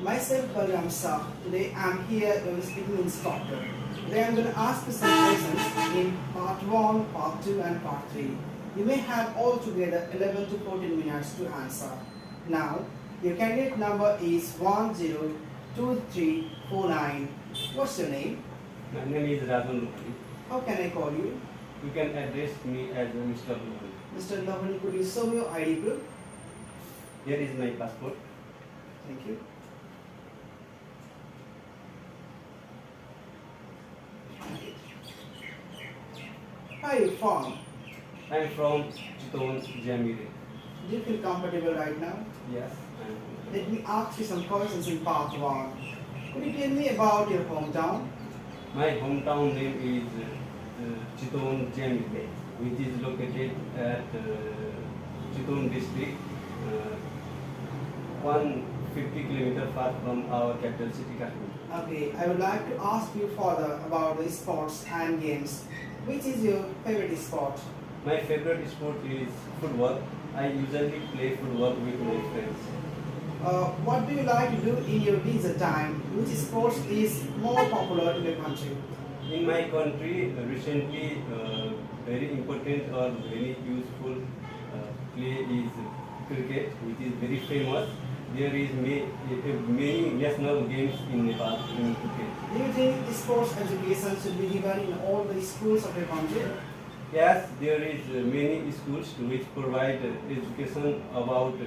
Myself, Balram Sir. Today I am here speaking instructor. Today I am going to ask you some questions in part 1, part 2 and part 3. You may have altogether 11 to 14 minutes to answer. Now, your candidate number is 102349. What's your name? My name is Rajan. How can I call you? You can address me as Mr. Lohan. Mr. Lavani, could you show me your ID proof? Here is my passport. Thank you. Where are you from? I am from Chitwan, Jamire. Do you feel comfortable right now? Yes. Let me ask you some questions in part 1. Could you tell me about your hometown? My hometown name is Chitwan, Jamire, which is located at Chitwan district, 150 km far from our capital city, Kashmir. Okay, I would like to ask you further about the sports and games. Which is your favorite sport? My favorite sport is football. I usually play football with my friends. What do you like to do in your leisure time? Which sports is more popular in your country? In my country, recently, very important or very useful play is cricket, which is very famous. There is many national games in Nepal in cricket. Do you think sports education should be given in all the schools of your country? Yes, there is many schools which provide education about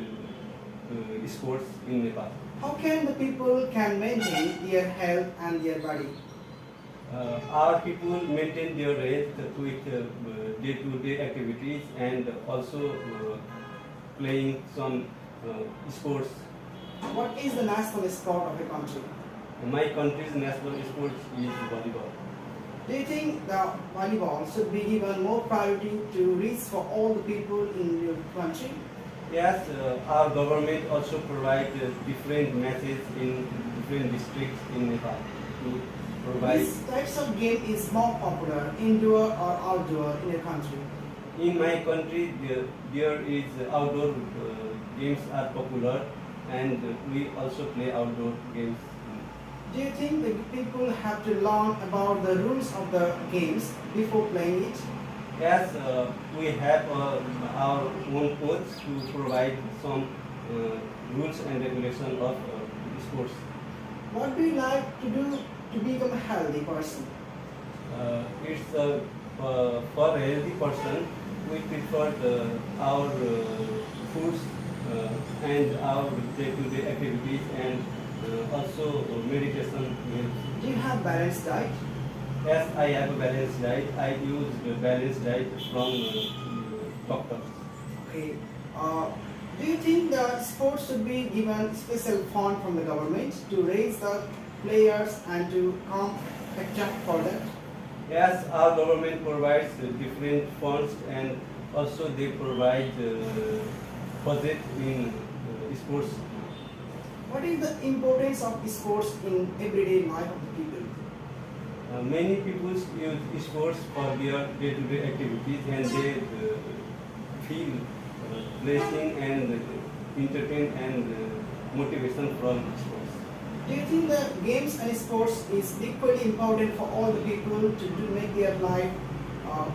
sports in Nepal. How can the people can maintain their health and their body? Our people maintain their health with day-to-day activities and also playing some sports. What is the national sport of your country? My country's national sport is volleyball. Do you think the volleyball should be given more priority to reach for all the people in your country? Yes, our government also provides different matches in different districts in Nepal to provide. Which types of game is more popular, indoor or outdoor in your country? In my country, there is outdoor games are popular, and we also play outdoor games. Do you think the people have to learn about the rules of the games before playing it? Yes, we have our own coach to provide some rules and regulation of sports. What do you like to do to become a healthy person? It's for a healthy person, we prefer our foods and our day-to-day activities and also meditation. Do you have balanced diet? Yes, I have a balanced diet. I use balanced diet from doctors. Okay. Do you think the sports should be given special fund from the government to raise the players and to come attract for that? Yes, our government provides different funds and also they provide budget in sports. What is the importance of sports in everyday life of the people? Many people use sports for their day-to-day activities and they feel blessing and entertain and motivation from sports. Do you think the games and sports is equally important for all the people to make their life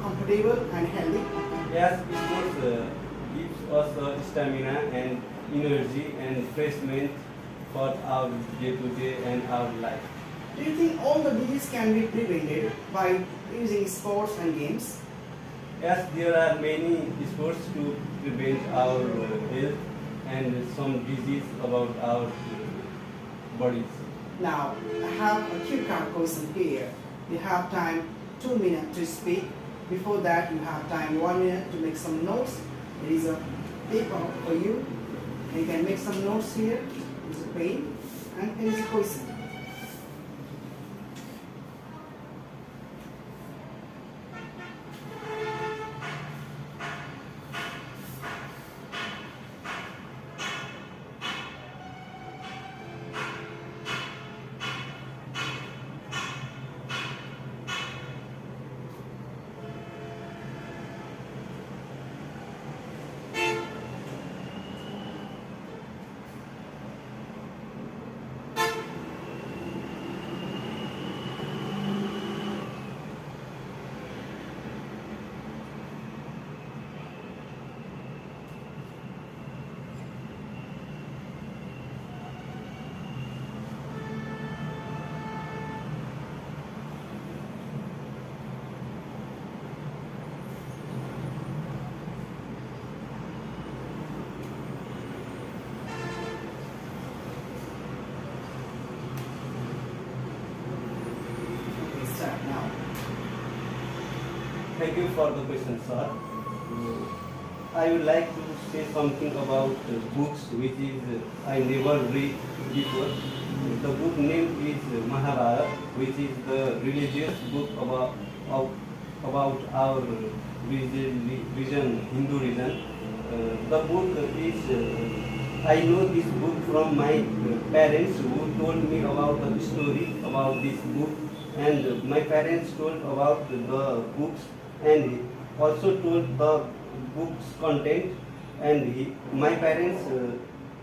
comfortable and healthy? Yes, sports gives us stamina and energy and fresh mind for our day-to-day and our life. Do you think all the diseases can be prevented by using sports and games? Yes, there are many sports to prevent our health and some disease about our bodies. Now, I have a cue card question here. You have time 2 minutes to speak. Before that, you have time 1 minute to make some notes. There is a paper for you. You can make some notes here. There's a pen and there is a question. Thank you for the question, sir. I would like to say something about books which is I never read before. The book name is Mahabharata, which is the religious book about our religion, Hindu religion. The book is, I know this book from my parents who told me about the story about this book, and my parents told about the books and also told the book's content, and my parents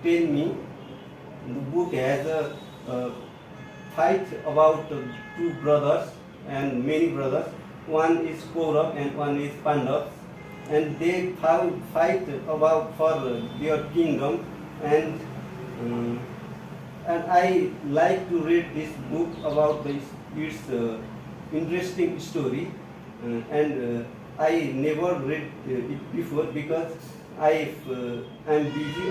tell me the book has a fight about two brothers and many brothers. One is Kaurav and one is Pandav, and they fight about for their kingdom, and I like to read this book about its interesting story, and I never read it before because I am busy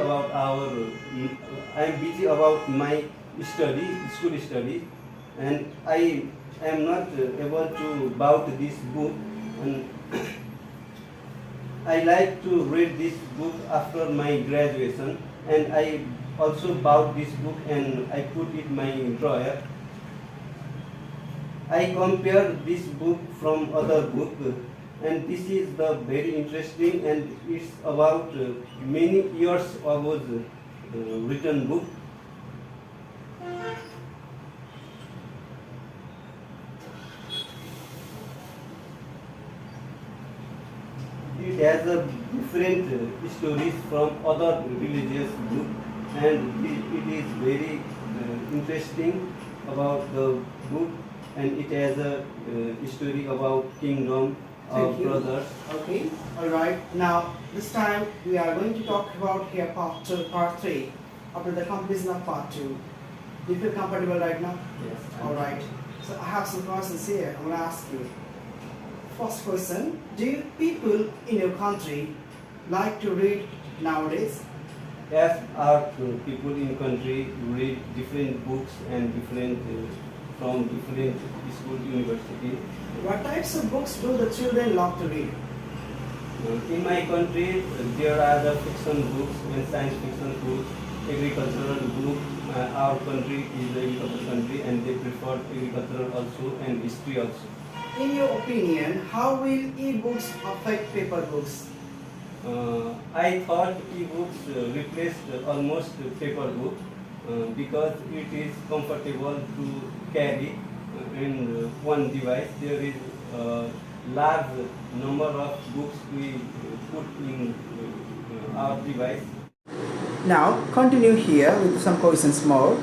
about my school study, and I am not able to about this book, and I like to read this book after my graduation, and I also bought this book and I put it in my drawer. I compare this book from other book, and this is the very interesting, and it's about many years ago written book. It has a different stories from other religious book, and it is very interesting about the book, and it has a story about kingdom of brothers. Okay, all right. Now this time we are going to talk about here part 3 after the completion of part 2. Do you feel comfortable right now? Yes. All right. So I have some questions here. I'm going to ask you. First question: do people in your country like to read nowadays? Yes, our people in country read different books and different from different school, university. What types of books do the children love to read? In my country, there are the fiction books and science fiction books, agricultural books. Our country is the agricultural country, and they prefer agricultural also and history also. In your opinion, how will e-books affect paper books? I thought e-books replaced almost paper book because it is comfortable to carry in one device. There is a large number of books we put in our device. Now, continue here with some questions more.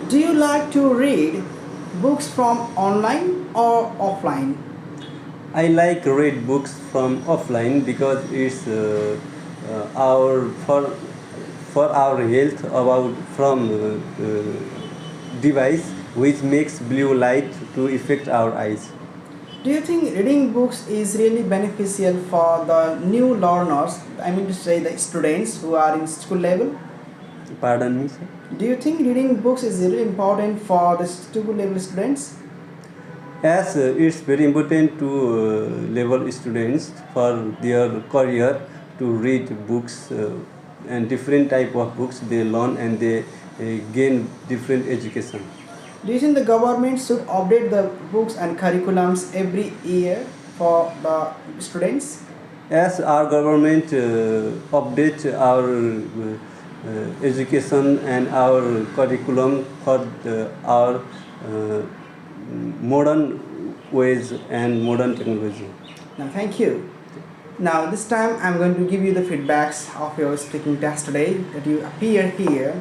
Do you like to read books from online or offline? I like to read books from offline because it's our for our health about from device which makes blue light to affect our eyes. Do you think reading books is really beneficial for the new learners? I mean to say the students who are in school level? Pardon me, sir? Do you think reading books is really important for the school level students? Yes, it's very important to level students for their career to read books and different type of books they learn, and they gain different education. Do you think the government should update the books and curriculums every year for the students? As our government updates our education and our curriculum for our modern ways and modern technology. Now, thank you. Now, this time I'm going to give you the feedbacks of your speaking test today that you appear here.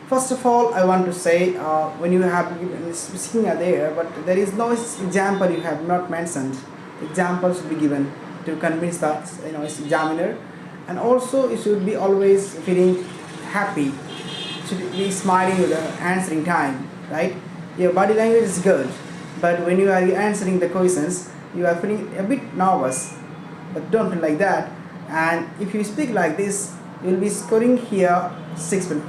First of all, I want to say when you have given speaking are there, but there is no example you have not mentioned. Examples should be given to convince the examiner, and also you should be always feeling happy. Should be smiling with the answering time, right? Your body language is good, but when you are answering the questions, you are feeling a bit nervous. But don't feel like that. And if you speak like this, you will be scoring here 6.5.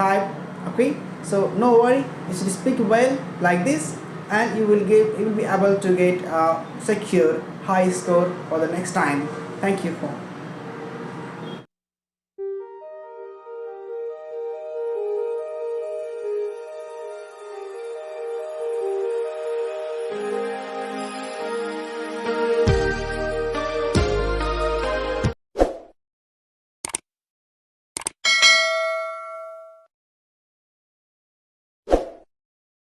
Okay, so no worry, you should speak well like this, and you will be able to get secure high score for the next time. Thank you for